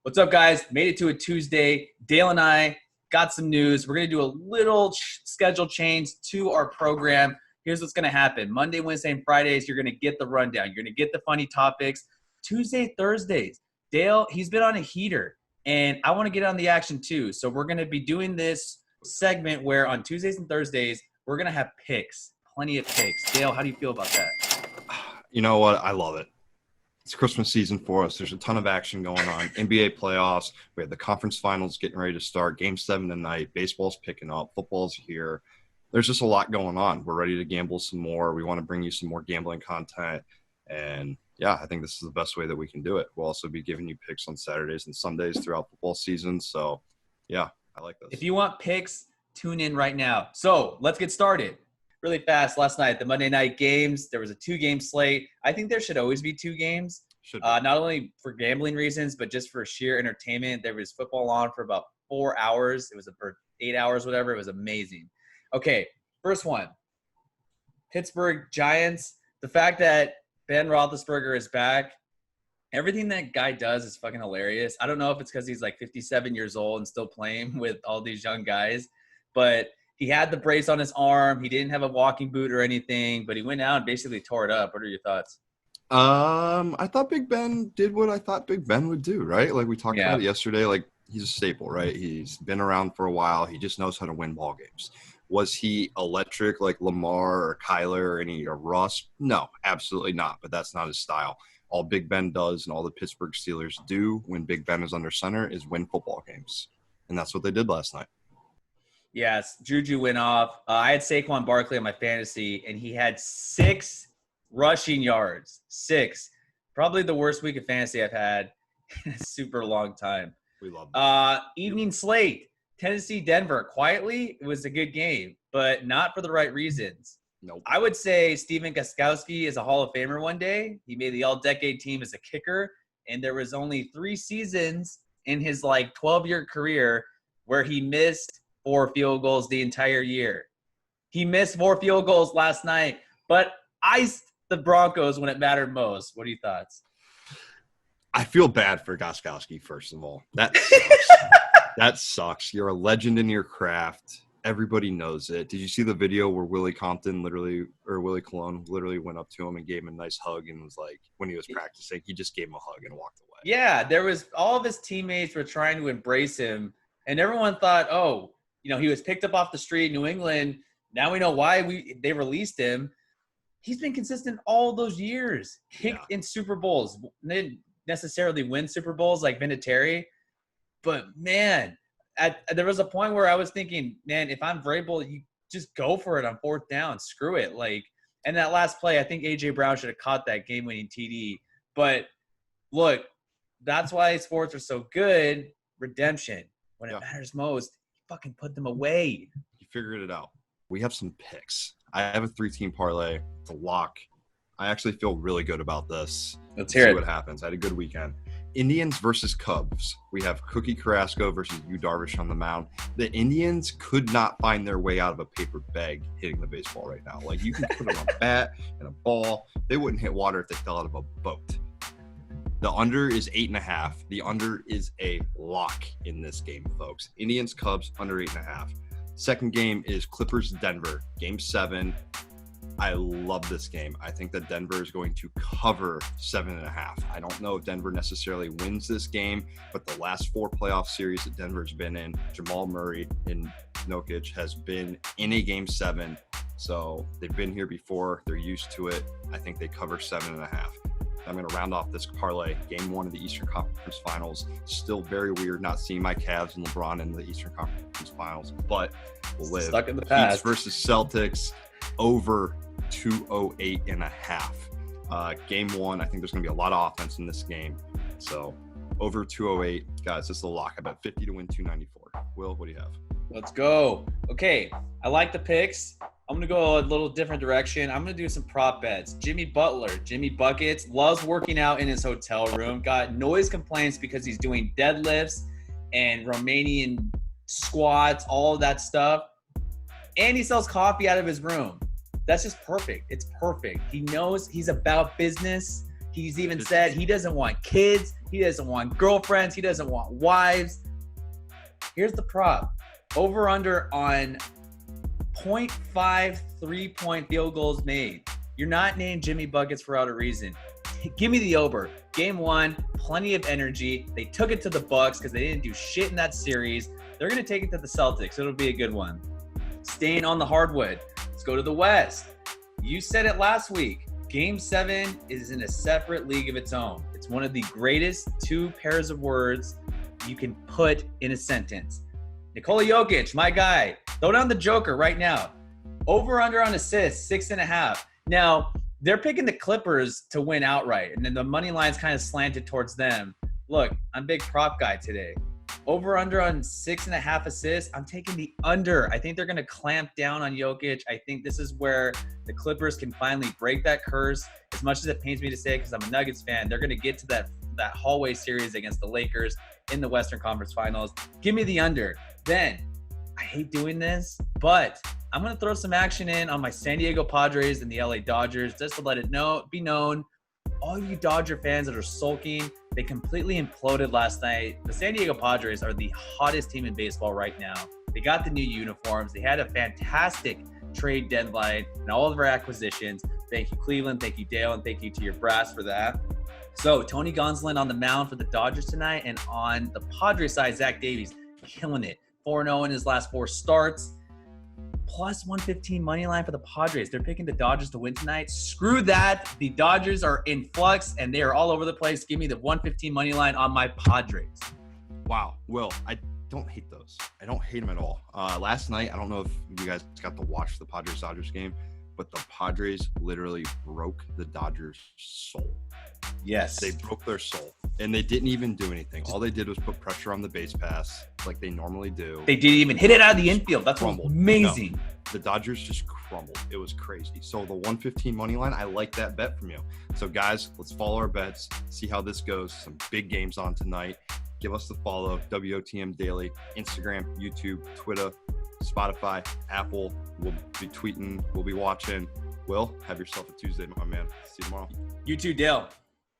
What's up, guys? Made it to a Tuesday. Dale and I got some news. We're going to do a little schedule change to our program. Here's what's going to happen. Monday, Wednesday, and Fridays, you're going to get the rundown. You're going to get the funny topics. Tuesday, Thursdays, Dale, he's been on a heater, and I want to get on the action too. So we're going to be doing this segment where on Tuesdays and Thursdays, we're going to have picks, plenty of picks. Dale, how do you feel about that? You know what? I love it. It's Christmas season for us. There's a ton of action going on. NBA playoffs. We have the conference finals getting ready to start. Game 7 tonight. Baseball's picking up. Football's here. There's just a lot going on. We're ready to gamble some more. We want to bring you some more gambling content. And, yeah, I think this is the best way that we can do it. We'll also be giving you picks on Saturdays and Sundays throughout football season. So, yeah, I like this. If you want picks, tune in right now. So let's get started. Really fast, last night, the Monday night games, there was a 2-game slate. I think there should always be 2 games, not only for gambling reasons, but just for sheer entertainment. There was football on for about 4 hours. It was for 8 hours, whatever. It was amazing. Okay, first one, Pittsburgh Giants. The fact that Ben Roethlisberger is back, everything that guy does is fucking hilarious. I don't know if it's because he's like 57 years old and still playing with all these young guys, but he had the brace on his arm. He didn't have a walking boot or anything, but he went out and basically tore it up. What are your thoughts? I thought Big Ben did what I thought Big Ben would do, right? Like we talked about it yesterday. Like he's a staple, right? He's been around for a while. He just knows how to win ball games. Was he electric like Lamar or Kyler or Russ? No, absolutely not. But that's not his style. All Big Ben does and all the Pittsburgh Steelers do when Big Ben is under center is win football games. And that's what they did last night. Yes, Juju went off. I had Saquon Barkley on my fantasy, and he had 6 rushing yards. 6. Probably the worst week of fantasy I've had in a super long time. We love that. Evening slate, Tennessee, Denver. Quietly, it was a good game, but not for the right reasons. Nope. I would say Stephen Kaskowski is a Hall of Famer one day. He made the all-decade team as a kicker, and there was only 3 seasons in his 12-year career where he missed 4 field goals the entire year. He missed 4 field goals last night, but iced the Broncos when it mattered most. What are your thoughts? I feel bad for Kaskowski, first of all. That sucks. That sucks. You're a legend in your craft. Everybody knows it. Did you see the video where Willie Cologne literally went up to him and gave him a nice hug and was like, when he was practicing, he just gave him a hug and walked away. Yeah, there was all of his teammates were trying to embrace him, and everyone thought, he was picked up off the street in New England. Now we know why they released him. He's been consistent all those years. Kicked in Super Bowls. Didn't necessarily win Super Bowls like Vinatieri. But, man, there was a point where I was thinking, man, if I'm Vrabel, you just go for it on 4th down. Screw it. And that last play, I think A.J. Brown should have caught that game-winning TD. But, look, that's why sports are so good. Redemption. When it matters most, fucking put them away. You figured it out. We have some picks. I have a 3-team parlay. It's a lock. I actually feel really good about this. Let's hear it. What happens. I had a good weekend. Indians versus Cubs. We have Cookie Carrasco versus Yu Darvish on the mound. The Indians could not find their way out of a paper bag hitting the baseball right now. You can put them on a bat and a ball. They wouldn't hit water if they fell out of a boat. The under is 8.5. The under is a lock in this game, folks. Indians, Cubs, under 8.5. Second game is Clippers-Denver, Game 7. I love this game. I think that Denver is going to cover 7.5. I don't know if Denver necessarily wins this game, but the last 4 playoff series that Denver's been in, Jamal Murray and Jokic has been in a Game 7. So they've been here before. They're used to it. I think they cover 7.5. I'm going to round off this parlay. Game 1 of the Eastern Conference Finals. Still very weird not seeing my Cavs and LeBron in the Eastern Conference Finals, but we'll live. Stuck in the past. Heat versus Celtics over 208.5. Game 1, I think there's going to be a lot of offense in this game. So over 208. Guys, this is a lock. I bet 50 to win 294. Will, what do you have? Let's go. Okay, I like the picks. I'm going to go a little different direction. I'm going to do some prop bets. Jimmy Butler, Jimmy Buckets, loves working out in his hotel room. Got noise complaints because he's doing deadlifts and Romanian squats, all of that stuff. And he sells coffee out of his room. That's just perfect. It's perfect. He knows he's about business. He's even said he doesn't want kids. He doesn't want girlfriends. He doesn't want wives. Here's the prop. Over under on 0.5 3-point field goals made. You're not named Jimmy Buckets for out a reason. Give me the over. Game 1, plenty of energy. They took it to the Bucks because they didn't do shit in that series. They're going to take it to the Celtics. It'll be a good one. Staying on the hardwood. Let's go to the West. You said it last week. Game 7 is in a separate league of its own. It's one of the greatest 2 pairs of words you can put in a sentence. Nikola Jokic, my guy. Throw down the Joker right now. Over under on assists, 6.5. Now, they're picking the Clippers to win outright, and then the money line's kind of slanted towards them. Look, I'm a big prop guy today. Over under on 6.5 assists, I'm taking the under. I think they're going to clamp down on Jokic. I think this is where the Clippers can finally break that curse. As much as it pains me to say, because I'm a Nuggets fan, they're going to get to that hallway series against the Lakers in the Western Conference Finals. Give me the under. Then, I hate doing this, but I'm going to throw some action in on my San Diego Padres and the LA Dodgers just to let it be known. All you Dodger fans that are sulking, they completely imploded last night. The San Diego Padres are the hottest team in baseball right now. They got the new uniforms. They had a fantastic trade deadline and all of our acquisitions. Thank you, Cleveland. Thank you, Dale. And thank you to your brass for that. So Tony Gonsolin on the mound for the Dodgers tonight. And on the Padres side, Zach Davies killing it. 4-0 in his last 4 starts. Plus 115 money line for the Padres. They're picking the Dodgers to win tonight. Screw that. The Dodgers are in flux, and they are all over the place. Give me the 115 money line on my Padres. Wow. Will, I don't hate those. I don't hate them at all. Last night, I don't know if you guys got to watch the Padres-Dodgers game, but the Padres literally broke the Dodgers' soul. Yes. They broke their soul. And they didn't even do anything. All they did was put pressure on the base pass like they normally do. They didn't even hit it out of the infield. That's amazing. No, the Dodgers just crumbled. It was crazy. So the 115 money line, I like that bet from you. So guys, let's follow our bets, see how this goes. Some big games on tonight. Give us the follow, WOTM Daily, Instagram, YouTube, Twitter, Spotify, Apple. We'll be tweeting. We'll be watching. Will, have yourself a Tuesday, my man. See you tomorrow. You too, Dale.